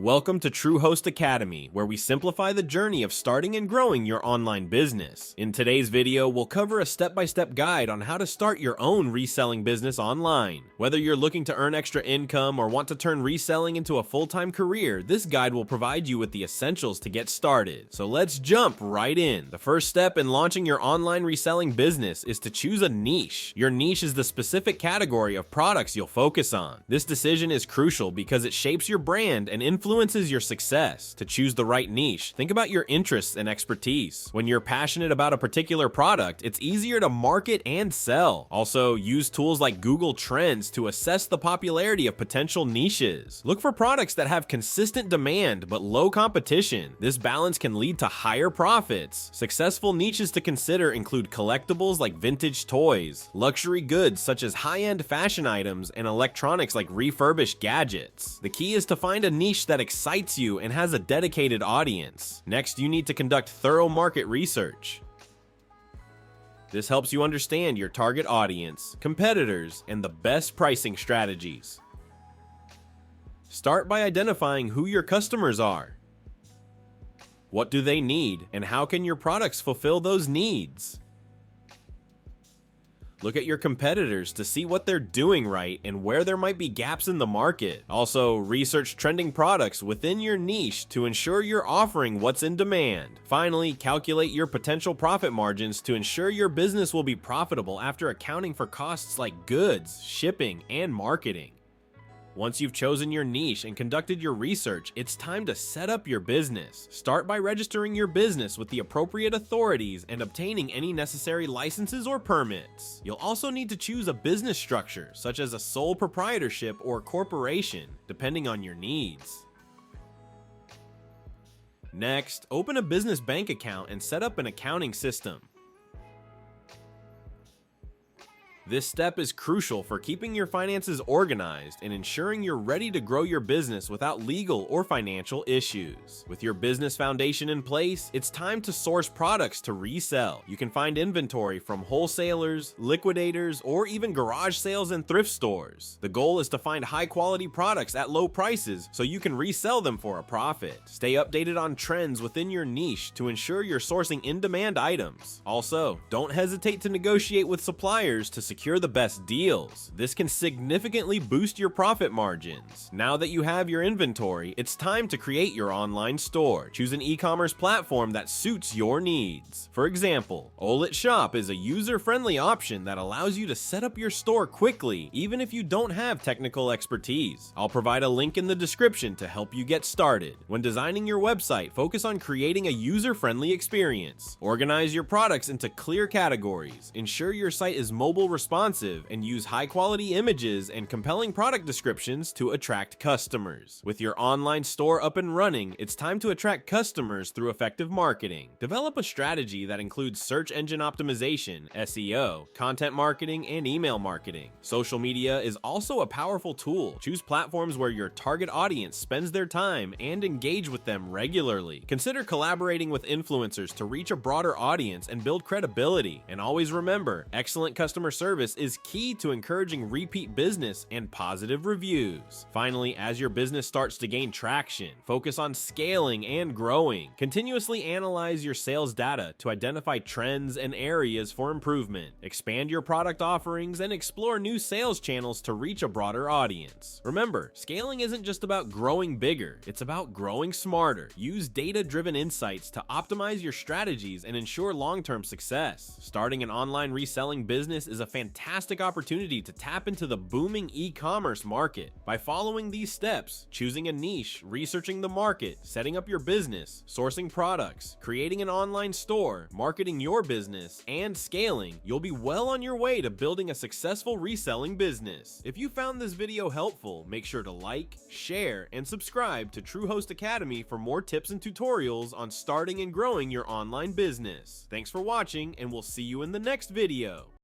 Welcome to TrueHost Academy, where we simplify the journey of starting and growing your online business. In today's video, we'll cover a step-by-step guide on how to start your own reselling business online. Whether you're looking to earn extra income or want to turn reselling into a full-time career, this guide will provide you with the essentials to get started. So let's jump right in. The first step in launching your online reselling business is to choose a niche. Your niche is the specific category of products you'll focus on. This decision is crucial because it shapes your brand and influences your success. To choose the right niche, think about your interests and expertise. When you're passionate about a particular product, it's easier to market and sell. Also, use tools like Google Trends to assess the popularity of potential niches. Look for products that have consistent demand but low competition. This balance can lead to higher profits. Successful niches to consider include collectibles like vintage toys, luxury goods such as high-end fashion items, and electronics like refurbished gadgets. The key is to find a niche that excites you and has a dedicated audience. Next, you need to conduct thorough market research. This helps you understand your target audience, competitors, and the best pricing strategies. Start by identifying who your customers are. What do they need, and how can your products fulfill those needs? Look at your competitors to see what they're doing right and where there might be gaps in the market. Also, research trending products within your niche to ensure you're offering what's in demand. Finally, calculate your potential profit margins to ensure your business will be profitable after accounting for costs like goods, shipping, and marketing. Once you've chosen your niche and conducted your research, it's time to set up your business. Start by registering your business with the appropriate authorities and obtaining any necessary licenses or permits. You'll also need to choose a business structure, such as a sole proprietorship or corporation, depending on your needs. Next, open a business bank account and set up an accounting system. This step is crucial for keeping your finances organized and ensuring you're ready to grow your business without legal or financial issues. With your business foundation in place, it's time to source products to resell. You can find inventory from wholesalers, liquidators, or even garage sales and thrift stores. The goal is to find high-quality products at low prices so you can resell them for a profit. Stay updated on trends within your niche to ensure you're sourcing in-demand items. Also, don't hesitate to negotiate with suppliers to secure the best deals. This can significantly boost your profit margins. Now that you have your inventory, it's time to create your online store. Choose an e-commerce platform that suits your needs. For example, Olet Shop is a user-friendly option that allows you to set up your store quickly, even if you don't have technical expertise. I'll provide a link in the description to help you get started. When designing your website, focus on creating a user-friendly experience. Organize your products into clear categories. Ensure your site is mobile responsive and use high-quality images and compelling product descriptions to attract customers. With your online store up and running, it's time to attract customers through effective marketing. Develop a strategy that includes search engine optimization, SEO, content marketing, and email marketing. Social media is also a powerful tool. Choose platforms where your target audience spends their time and engage with them regularly. Consider collaborating with influencers to reach a broader audience and build credibility. And always remember, excellent customer service is key to encouraging repeat business and positive reviews. Finally, as your business starts to gain traction, focus on scaling and growing. Continuously analyze your sales data to identify trends and areas for improvement. Expand your product offerings and explore new sales channels to reach a broader audience. Remember, scaling isn't just about growing bigger, it's about growing smarter. Use data-driven insights to optimize your strategies and ensure long-term success. Starting an online reselling business is a fantastic opportunity to tap into the booming e-commerce market. By following these steps, choosing a niche, researching the market, setting up your business, sourcing products, creating an online store, marketing your business, and scaling, you'll be well on your way to building a successful reselling business. If you found this video helpful, make sure to like, share, and subscribe to TrueHost Academy for more tips and tutorials on starting and growing your online business. Thanks for watching, and we'll see you in the next video.